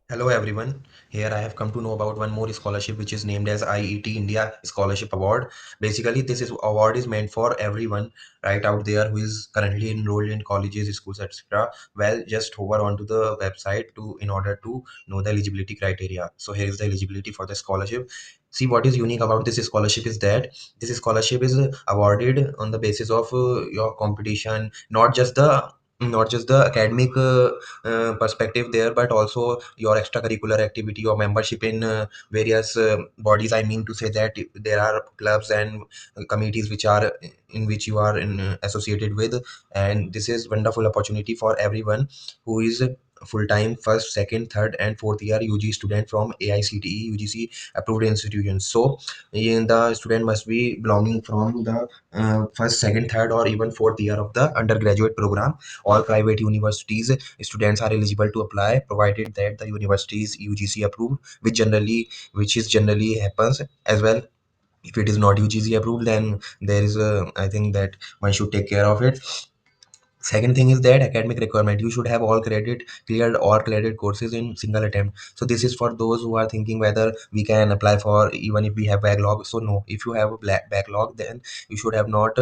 Hello everyone. Here I have come to know about one more scholarship which is named as IET India Scholarship Award. Basically, this is award is meant for everyone right out there who is currently enrolled in colleges, schools, etc. Well, just hover onto the website to in order to know the eligibility criteria. So here is the eligibility for the scholarship. See, what is unique about this scholarship is that this scholarship is awarded on the basis of your competition, not just the academic perspective there, but also your extracurricular activity or membership in various bodies. I mean to say that there are clubs and committees which are in which you are associated with, and this is wonderful opportunity for everyone who is full-time first, second, third, and fourth year UG student from AICTE UGC approved institutions. So the student must be belonging from the first, second, third, or even fourth year of the undergraduate program. All private universities students are eligible to apply, provided that the university is UGC approved, which is generally happens as well. If it is not UGC approved, then there is a, I think that one should take care of it. Second thing is that academic requirement, you should have all cleared courses in single attempt. So this is for those who are thinking whether we can apply for even if we have backlog. So no, if you have a backlog, then you should have not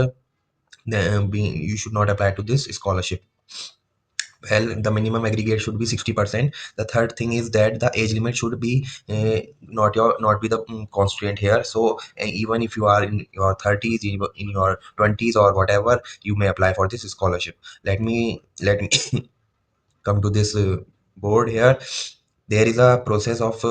you should not apply to this scholarship. Well, the minimum aggregate should be 60%. The third thing is that the age limit should be not be the constraint here. So even if you are in your 30s, in your 20s or whatever, you may apply for this scholarship. Let me come to this board here. There is a process of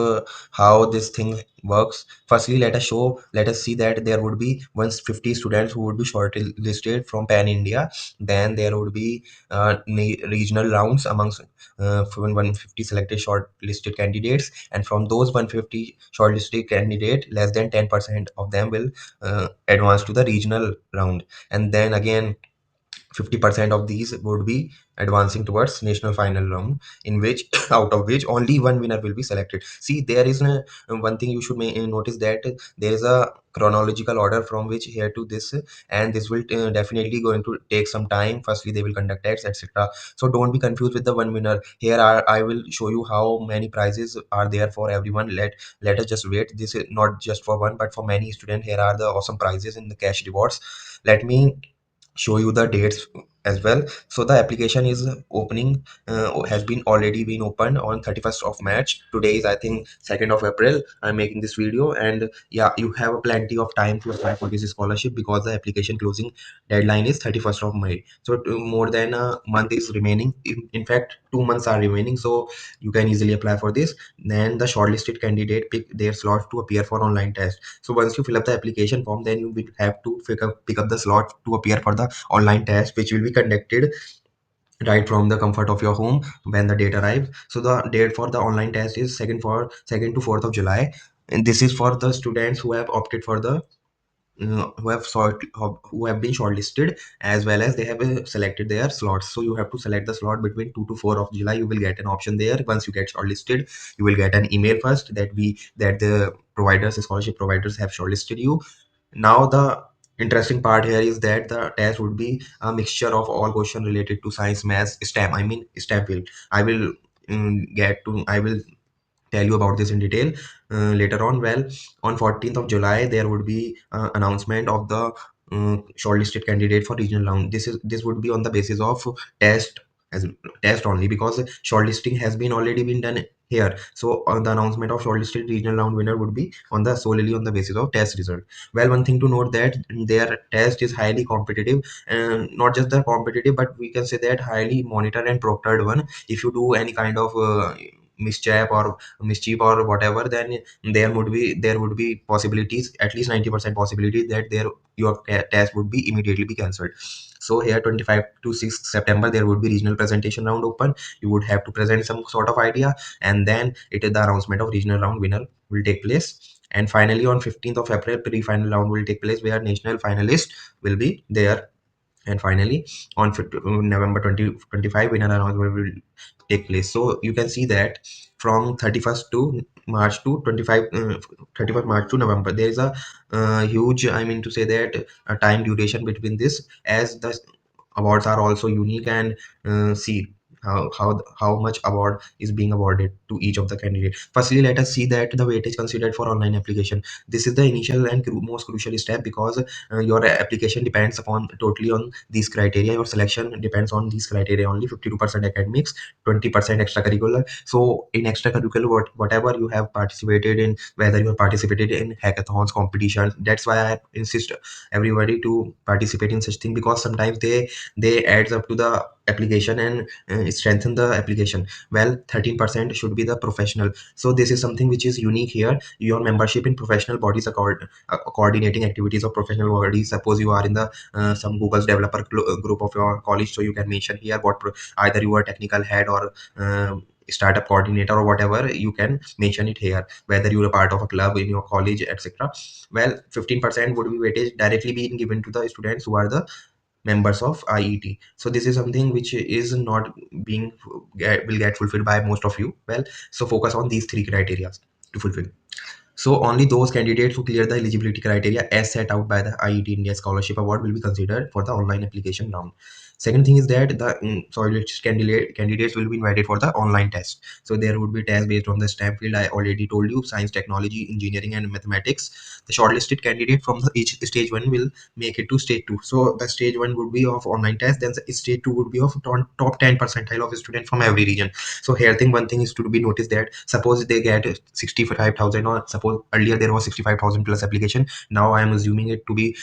how this thing works. Firstly, let us see that there would be once 50 students who would be shortlisted from pan India. Then there would be regional rounds amongst 150 selected shortlisted candidates, and from those 150 shortlisted candidate, less than 10% of them will advance to the regional round, and then again 50% of these would be advancing towards national final round, in which out of which only one winner will be selected. See, there is one thing you should notice, that there is a chronological order from which here to this, and this will definitely going to take some time. Firstly, they will conduct tests, etc. So don't be confused with the one winner. Here I will show you how many prizes are there for everyone. Let us just wait. This is not just for one but for many students. Here are the awesome prizes in the cash rewards. Let me show you the dates as well. So the application is opening, has been already been opened on 31st of March. Today is, I think, 2nd of April. I'm making this video, and yeah, you have plenty of time to apply for this scholarship because the application closing deadline is 31st of May. So more than a month is remaining. In fact, 2 months are remaining, so you can easily apply for this. Then the shortlisted candidate pick their slot to appear for online test. So once you fill up the application form, then you will have to pick up the slot to appear for the online test, which will be conducted right from the comfort of your home when the date arrives. So the date for the online test is second to 4th of July, and this is for the students who have opted for the who have been shortlisted, as well as they have selected their slots. So you have to select the slot between 2 to 4 of July. You will get an option there. Once you get shortlisted, you will get an email first that the providers, the scholarship providers, have shortlisted you. Now the interesting part here is that the test would be a mixture of all questions related to science, maths, STEM. I mean STEM field. I will tell you about this in detail later on. Well, on 14th of July, there would be announcement of the shortlisted candidate for regional round. This would be on the basis of test, as test only, because shortlisting has been already been done here. So the announcement of shortlisted regional round winner would be on the solely on the basis of test result. Well, one thing to note that their test is highly competitive, and not just the competitive, but we can say that highly monitored and proctored one. If you do any kind of mischief or whatever, then there would be possibilities, at least 90% possibility, that your test would be immediately be cancelled. So here 25 to 6 September there would be regional presentation round open. You would have to present some sort of idea, and then it is the announcement of regional round winner will take place. And finally on 15th of April, pre-final round will take place, where national finalists will be there. And finally on November 2025, winner announcement will take place. So you can see that from 31st to March to 31st March to November, there is a huge, I mean to say that, a time duration between this, as the awards are also unique. And see, how much award is being awarded to each of the candidate. Firstly, let us see that the weightage considered for online application. This is the initial and most crucial step, because your application depends upon totally on these criteria. Your selection depends on these criteria only. 52% academics, 20% extracurricular. So in extracurricular, whatever you have participated in, whether you have participated in hackathons, competitions, that's why I insist everybody to participate in such thing, because sometimes they adds up to the application and strengthen the application. Well, 13% should be the professional. So this is something which is unique here. Your membership in professional bodies, coordinating activities of professional bodies. Suppose you are in the some Google's developer group of your college, so you can mention here either you are technical head or startup coordinator or whatever, you can mention it here, whether you're a part of a club in your college, etc. Well, 15% would be weightage directly being given to the students who are the members of IET. So this is something which is not being will get fulfilled by most of you. Well, so focus on these three criteria to fulfill. So only those candidates who clear the eligibility criteria as set out by the IET India Scholarship Award will be considered for the online application round. Second thing is that the candidates will be invited for the online test. So there would be tests based on the STEM field. I already told you: science, technology, engineering, and mathematics. The shortlisted candidate from the each stage one will make it to stage two. So the stage one would be of online test. Then the stage two would be of top 10 percentile of students from every region. So here thing one thing is to be noticed, that suppose they get 65,000, or suppose earlier there was 65,000 plus application. Now I am assuming it to be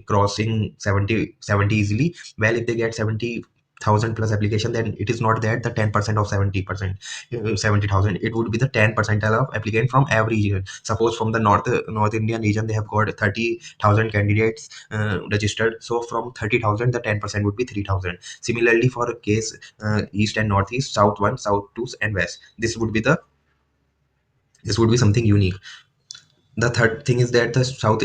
crossing 70 easily. Well, if they get 70,000 plus application, then it is not that the 10% of 70%, 70,000, it would be the 10 percentile of applicant from every region. Suppose from the North Indian region they have got 30,000 candidates registered. So from 30,000, the 10% would be 3,000. Similarly, for a case east and northeast, south 1, south 2, and west, this would be something unique. The third thing is that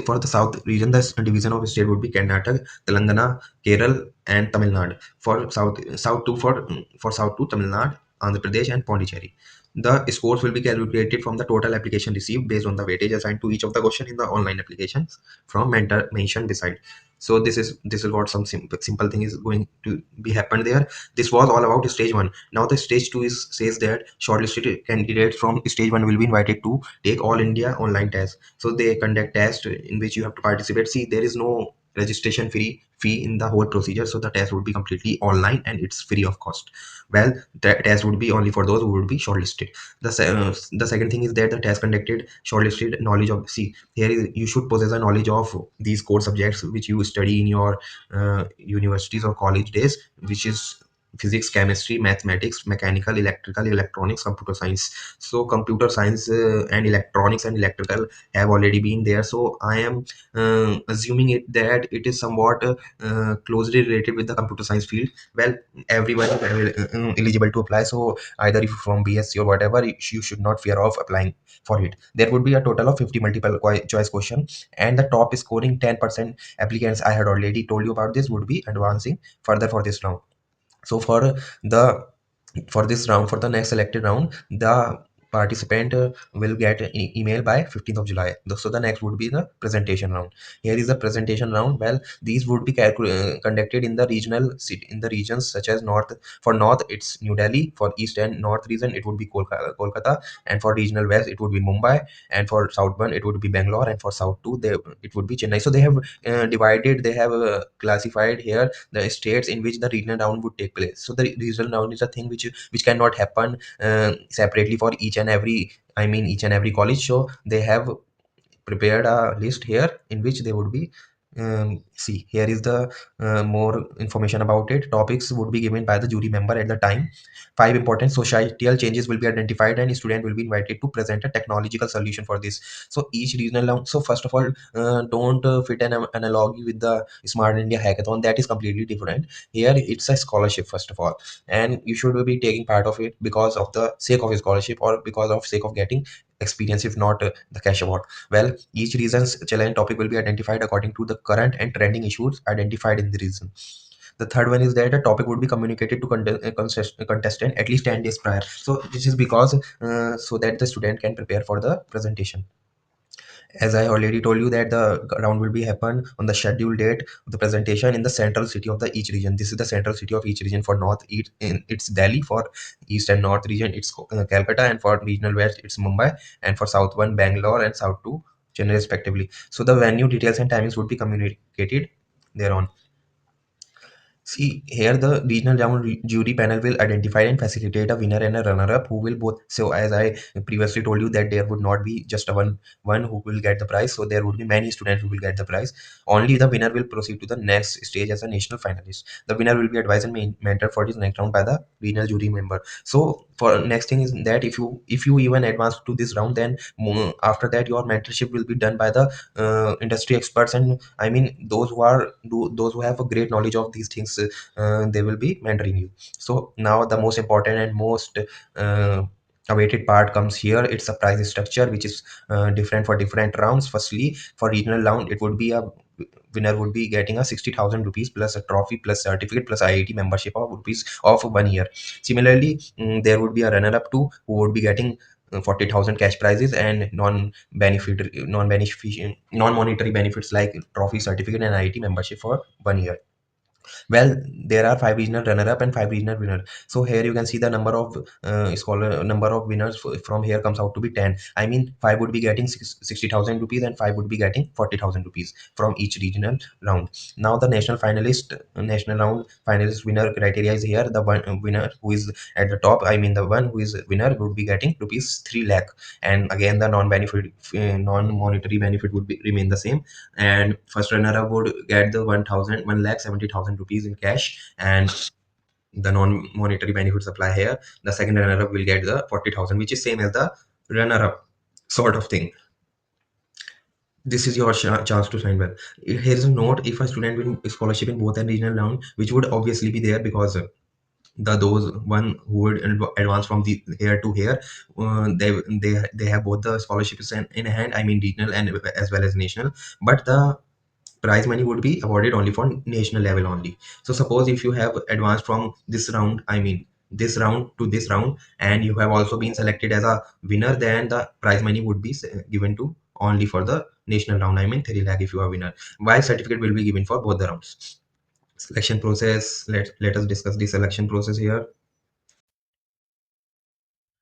for the south region, the division of state would be Karnataka, Telangana, Kerala, and Tamil Nadu. For south to Tamil Nadu, Andhra Pradesh, and Pondicherry. The scores will be calculated from the total application received based on the weightage assigned to each of the question in the online applications from mentor mentioned beside. So this is what some simple thing is going to be happened there. This was all about stage one. Now the stage two is says that shortlisted candidates from stage one will be invited to take all India online test. So they conduct test in which you have to participate. See, there is no registration fee in the whole procedure, so the test would be completely online and it's free of cost. Well, the test would be only for those who would be shortlisted. The second thing is that the test conducted shortlisted knowledge of, see, here is, you should possess a knowledge of these core subjects which you study in your universities or college days, which is physics, chemistry, mathematics, mechanical, electrical, electronics, computer science. So computer science and electronics and electrical have already been there. So I am assuming it that it is somewhat closely related with the computer science field. Well, everyone is eligible to apply. So either if you're from BSc or whatever, you should not fear of applying for it. There would be a total of 50 multiple choice question, and the top scoring 10% applicants, I had already told you about this, would be advancing further for this round. So the for this round, for the next selected round, the participant will get an email by 15th of July. So the next would be the presentation round. Here is the presentation round. Well, these would be conducted in the in the regions such as north. For north, it's New Delhi. For east and north region, it would be Kolkata, and for regional west, it would be Mumbai, and for south one, it would be Bangalore, and for south two, it would be Chennai. So they have they have classified here the states in which the regional round would take place. So the regional round is a thing which cannot happen separately for each and every, I mean each and every college. So they have prepared a list here in which they would be see, here is the more information about it. Topics would be given by the jury member at the time. Five important societal changes will be identified, and student will be invited to present a technological solution for this. So each regional round, so first of all, don't fit an analogy with the Smart India hackathon. That is completely different. Here it's a scholarship first of all, and you should be taking part of it because of the sake of a scholarship, or because of sake of getting experience, if not the cash award. Well, each region's challenge topic will be identified according to the current and trending issues identified in the region. The third one is that a topic would be communicated to contestant at least 10 days prior. So this is because so that the student can prepare for the presentation. As I already told you that the round will be happen on the scheduled date of the presentation in the central city of the each region. This is the central city of each region. For north east, it's Delhi. For east and north region, it's Calcutta, and for regional west, it's Mumbai, and for south one, Bangalore, and south two, Chennai respectively. So the venue details and timings would be communicated thereon. See, here the regional round jury panel will identify and facilitate a winner and a runner-up who will both. So, as I previously told you that there would not be just a one who will get the prize. So there would be many students who will get the prize. Only the winner will proceed to the next stage as a national finalist. The winner will be advised and mentored for this next round by the regional jury member. So for next thing is that if you even advance to this round, then after that your mentorship will be done by the industry experts, and I mean those who have a great knowledge of these things. They will be mentoring you. So now the most important and most uh, awaited part comes here. It's a price structure which is different for different rounds. Firstly, for regional round, it would be a winner would be getting a 60,000 rupees plus a trophy plus certificate plus IIT membership of rupees of 1 year. Similarly, there would be a runner up too who would be getting 40,000 cash prizes and non-monetary benefits like trophy, certificate, and IIT membership for 1 year. Well, there are five regional runner-up and five regional winner. So here you can see the number of winners from here comes out to be 10. I mean, five would be getting 60,000 rupees and five would be getting 40,000 rupees from each regional round. Now the national round finalist winner criteria is here. The one winner who is at the top, I mean the one who is winner would be getting rupees 3 lakh, and again the non-monetary benefit would be remain the same. And first runner up would get the 1,70,000 rupees in cash, and the non-monetary benefits apply here. The second runner up will get the 40,000, which is same as the runner up sort of thing. This is your chance to shine well. Here is a note: if a student win scholarship in both and regional round, which would obviously be there because the those one who would advance from the here to here, they have both the scholarships in hand, I mean regional and as well as national. But the prize money would be awarded only for national level only. So suppose if you have advanced from this round, I mean this round to this round, and you have also been selected as a winner, then the prize money would be given to only for the national round, I mean 3 lakh if you are winner, while certificate will be given for both the rounds. Selection process, let us discuss the selection process here.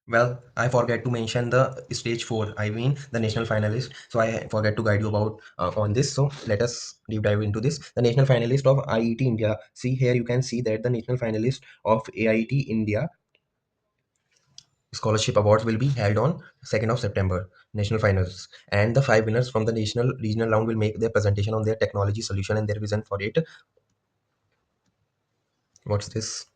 Well, I forget to mention the stage four. I mean the national finalist. So I forget to guide you about on this. So let us deep dive into this. The national finalist of IET India. See here, you can see that the national finalist of AIT India scholarship awards will be held on 2nd of September. National finals, and the five winners from the national regional round will make their presentation on their technology solution and their vision for it. What's this?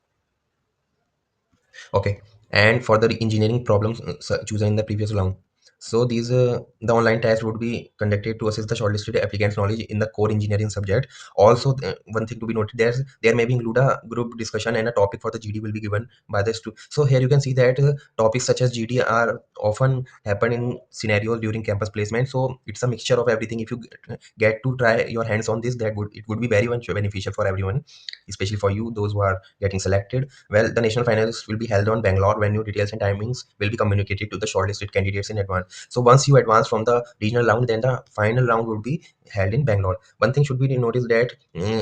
Okay, and for the engineering problems chosen in the previous round. So these the online test would be conducted to assess the shortlisted applicants' knowledge in the core engineering subject. Also, one thing to be noted, there may be include a group discussion and a topic for the GD will be given by the student. So here you can see that topics such as GD are often happen in scenarios during campus placement. So it's a mixture of everything. If you get to try your hands on this, that would it would be very much beneficial for everyone, especially for you those who are getting selected. Well, the national finals will be held on Bangalore. Venue details and timings will be communicated to the shortlisted candidates in advance. So once you advance from the regional round, then the final round will be held in Bangalore. One thing should be noticed that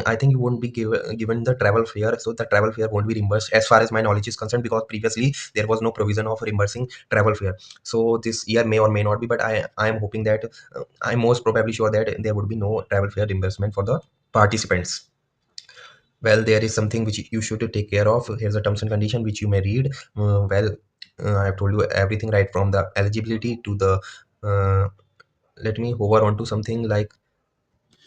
I think you won't be given the travel fare, so the travel fare won't be reimbursed as far as my knowledge is concerned, because previously there was no provision of reimbursing travel fare. So this year may or may not be, but I am hoping that I'm most probably sure that there would be no travel fare reimbursement for the participants. Well, there is something which you should take care of. Here's a terms and condition which you may read. I've told you everything right from the eligibility to the uh, let me hover on to something like,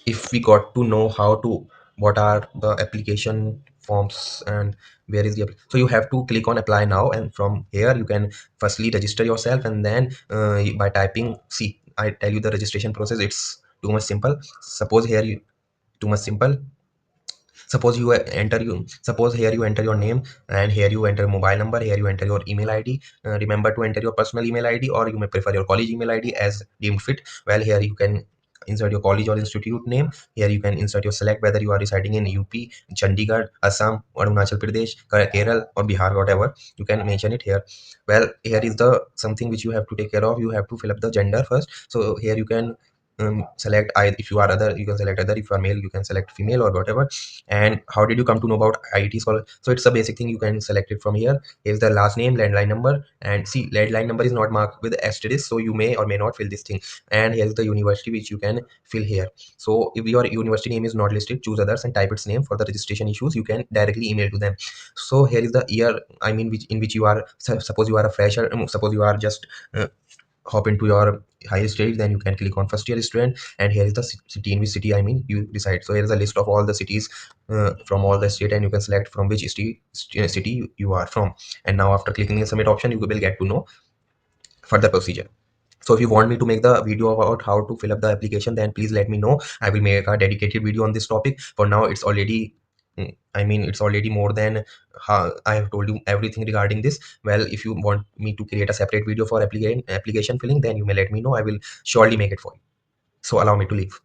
if we got to know how to what are the application forms and where is the so you have to click on apply now, and from here you can firstly register yourself, and then by typing, see, I tell you the registration process, it's too much simple. Suppose here you too much simple. Suppose here you enter your name, and here you enter mobile number, here you enter your email ID. Remember to enter your personal email ID, or you may prefer your college email ID as deemed fit. Well, here you can insert your college or institute name. Here you can insert your select whether you are residing in UP, Chandigarh, Assam, or Arunachal Pradesh, Kerala, or Bihar, whatever you can mention it here. Well, here is the something which you have to take care of. You have to fill up the gender first. So here you can select I if you are other, you can select other. If you are male, you can select female or whatever. And how did you come to know about IET scholar? So it's a basic thing, you can select it from here. Here's the last name, landline number, and see, landline number is not marked with asterisk, so you may or may not fill this thing. And here's the university which you can fill here. So if your university name is not listed, choose others and type its name. For the registration issues, you can directly email to them. So here is the year, I mean, which in which you are, suppose you are a fresher, suppose you are just uh, hop into your higher stage, then you can click on first year student, and here is the city, in which city, I mean, you decide. So here is a list of all the cities from all the state, and you can select from which city you are from. And now after clicking the submit option, you will get to know further procedure. So if you want me to make the video about how to fill up the application, then please let me know. I will make a dedicated video on this topic. For now, it's already I mean, it's already more than how I have told you everything regarding this. Well, if you want me to create a separate video for application filling, then you may let me know. I will surely make it for you. So allow me to leave.